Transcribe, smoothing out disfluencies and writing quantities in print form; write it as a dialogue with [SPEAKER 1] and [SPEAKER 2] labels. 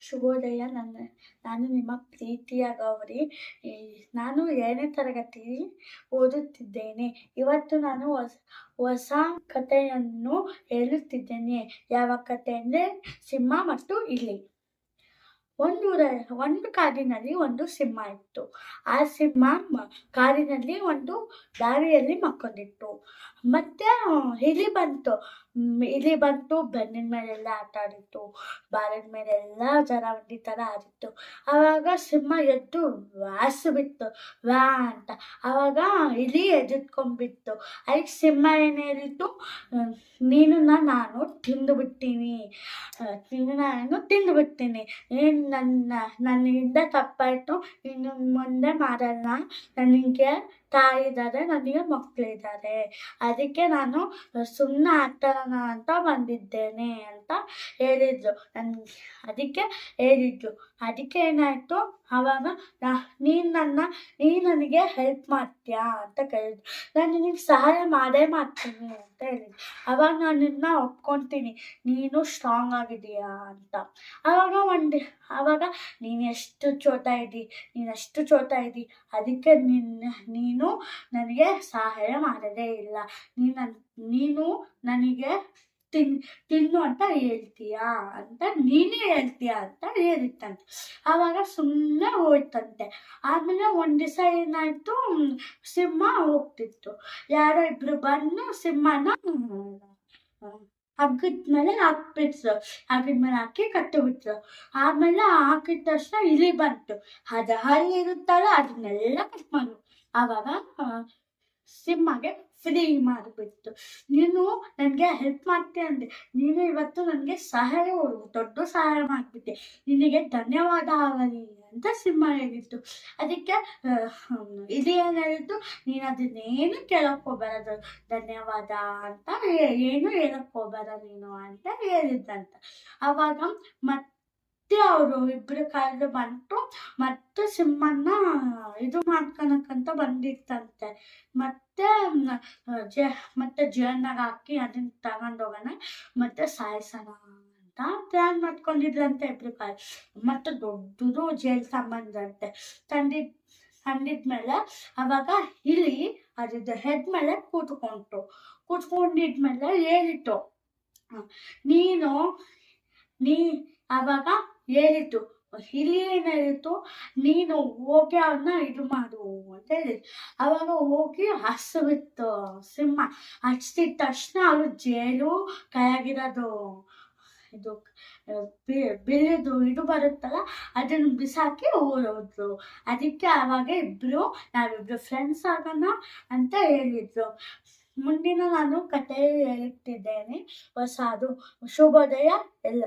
[SPEAKER 1] ಶುಭೋದಯ. ನಾನು ನಿಮ್ಮ ಪ್ರೀತಿಯ ಗೌರಿ. ಈ ನಾನು 7ನೇ ತರಗತಿ ಓದುತ್ತಿದ್ದೇನೆ. ಇವತ್ತು ನಾನು ಹೊಸ ಕಥೆಯನ್ನು ಹೇಳುತ್ತಿದ್ದೇನೆ. ಯಾವ ಕಥೆ ಅಂದರೆ ಸಿಂಹ ಮತ್ತು ಇಲಿ. ಒಂದು ಕಾಡಿನಲ್ಲಿ ಒಂದು ಸಿಂಹ ಇತ್ತು. ಆ ಸಿಂಹ ಕಾಡಿನಲ್ಲಿ ಒಂದು ದಾರಿಯಲ್ಲಿ ಮಕ್ಕೊಂಡಿತ್ತು. ಮತ್ತೆ ಇಲಿ ಬಂತು ಬೆನ್ನಿನ ಮೇಲೆಲ್ಲ ಆಟ ಆಡಿತ್ತು, ಬಾಲದ ಮೇಲೆಲ್ಲ ಜರಾವಂಡಿ ಥರ ಆಡಿತ್ತು. ಆವಾಗ ಸಿಂಹ ಎದ್ದು ವಾಸು ಬಿತ್ತು, ವಾ ಅಂತ. ಆವಾಗ ಇಲಿ ಎದ್ಕೊಂಡ್ಬಿತ್ತು. ಅದಕ್ಕೆ ಸಿಂಹ ಏನು ಹೇಳಿತು, ನಾನು ತಿಂದು ಬಿಡ್ತೀನಿ, ಏನು ನನ್ನಿಂದ ತಪ್ಪಾಯಿತು, ಇನ್ನು ಮುಂದೆ ಮಾಡಲ್ಲ. ನನಗೆ ತಾಯಿ ಇದ್ದಾರೆ, ನನಗೆ ಮಕ್ಕಳಿದ್ದಾರೆ, ಅದಕ್ಕೆ ನಾನು ಸುಮ್ಮನೆ ಆಗ್ತಾನ ಅಂತ ಬಂದಿದ್ದೇನೆ ಅಂತ ಹೇಳಿದ್ರು. ಅದಕ್ಕೆ ಏನಾಯಿತು, ಆವಾಗ ನೀನು ನನಗೆ ಹೆಲ್ಪ್ ಮಾಡ್ತೀಯಾ ಅಂತ ಕೇಳಿದ್ರು. ನಾನು ನಿನಗೆ ಸಹಾಯ ಮಾಡೇ ಮಾಡ್ತೀನಿ ಅಂತ ಹೇಳಿದ್ರು. ಆವಾಗ ನಾನು ನಿನ್ನ ಒಪ್ಕೊತೀನಿ, ನೀನು ಸ್ಟ್ರಾಂಗ್ ಆಗಿದೀಯಾ ಅಂತ. ಆವಾಗ ನೀನಷ್ಟು ಚೋಟ ಇದ್ದಿ, ಅದಕ್ಕೆ ನೀನು ನನಗೆ ಸಹಾಯ ಮಾಡೋದೇ ಇಲ್ಲ. ನೀನು ನನಗೆ ತಿನ್ನು ಅಂತ ನೀನೇ ಹೇಳ್ತೀಯಾ ಅಂತ ಹೇಳಿತ್ತಂತೆ. ಆವಾಗ ಸುಮ್ಮನೆ ಹೋಯ್ತಂತೆ. ಆಮೇಲೆ ಒಂದ್ ದಿವಸ ಏನಾಯ್ತು, ಸಿಂಹ ಹೋಗ್ತಿತ್ತು. ಯಾರೋ ಇಬ್ರು ಬಂದು ಸಿಂಹನ ಹಗ್ಗದ ಮೇಲೆ ಹಾಕಿ ಕಟ್ಟಿಬಿಟ್ರು. ಆಮೇಲೆ ಹಾಕಿದ ತಕ್ಷಣ ಇಲಿ ಬಂತು. ಹಲ್ಲಿರುತ್ತಲ್ಲ ಅದನ್ನೆಲ್ಲ ಕಟ್ ಮಾಡು. ಆವಾಗ ಸಿಂಹಗೆ ಫ್ರೀ ಮಾಡಿಬಿಟ್ಟು, ನೀನು ನನಗೆ ಹೆಲ್ಪ್ ಮಾಡ್ತೀಯ ಅಂದೆ, ನೀನು ಇವತ್ತು ನನಗೆ ದೊಡ್ಡ ಸಹಾಯ ಮಾಡಿಬಿಟ್ಟೆ, ನಿನಗೆ ಧನ್ಯವಾದ ಆಗಲಿ ಅಂತ ಸಿಂಹ ಹೇಳಿತ್ತು. ಅದಕ್ಕೆ ಇದು ಏನು ಹೇಳಿದ್ದು, ನೀನು ಅದನ್ನೇನು ಕೇಳಕ್ ಹೋಗಬೇಡ, ಧನ್ಯವಾದ ಅಂತ ಏನು ಹೇಳಕ್ ಹೋಗಬೇಡ ನೀನು ಅಂತ ಹೇಳಿದ್ದಂತ. ಆವಾಗ ಮತ್ತೆ ಅವರು ಇಬ್ಬರು ಕಾಯ್ದು ಬಂತು, ಮತ್ತೆ ಸಿಂಹನ ಇದು ಮಾಡ್ಕೊಳಕ್ಕಂತ ಬಂದಿತ್ತಂತೆ. ಮತ್ತೆ ಜೇಲ್ನಾಗ ಹಾಕಿ ಅದನ್ನ ತಗೊಂಡೋಗೋಣ, ಮತ್ತೆ ಸಾಯಿಸೋಣ ಅಂತ ಪ್ಲಾನ್ ಮಾಡ್ಕೊಂಡಿದ್ರಂತೆ ಇಬ್ರು ಕಾಯಿ. ಮತ್ತೆ ದೊಡ್ಡದು ಜೇಲ್ ಸಂಬಂಧಂತೆ ತಂದಿದ್ಮೇಲೆ ಅವಾಗ ಇಲಿ ಅದ್ರದ್ದು ಹೆಡ್ ಮೇಲೆ ಕೂತ್ಕೊಂಡಿದ್ಮೇಲೆ ಹೇಳಿತು, ಹೇಳಿತು ಇಲಿ ಏನ್ ಹೇಳಿತು, ನೀನು ಹೋಗಿ ಅವ್ರನ್ನ ಇದು ಮಾಡು ಅಂತ ಹೇಳಿದ್ರು. ಅವಾಗ ಹೋಗಿ ಹಸಿಬಿತ್ತು ಸಿಂಹ. ಹಚ್ಚಿದ ತಕ್ಷಣ ಅವ್ರು ಜೇಲು ಕೈಯಾಗಿರೋದು ಇದು ಬಿಳಿದು ಇದು ಬರುತ್ತಲ್ಲ ಅದನ್ನ ಬಿಸಾಕಿ ಓಡೋದ್ರು. ಅದಕ್ಕೆ ಆವಾಗ ನಾವಿಬ್ರು ಫ್ರೆಂಡ್ಸ್ ಆಗೋಣ ಅಂತ ಹೇಳಿದ್ರು. ಮುಂದಿನ ನಾನು ಕಥೆ ಹೇಳುತ್ತಿದ್ದೇನೆ ಹೊಸದು. ಶುಭೋದಯ ಎಲ್ಲ.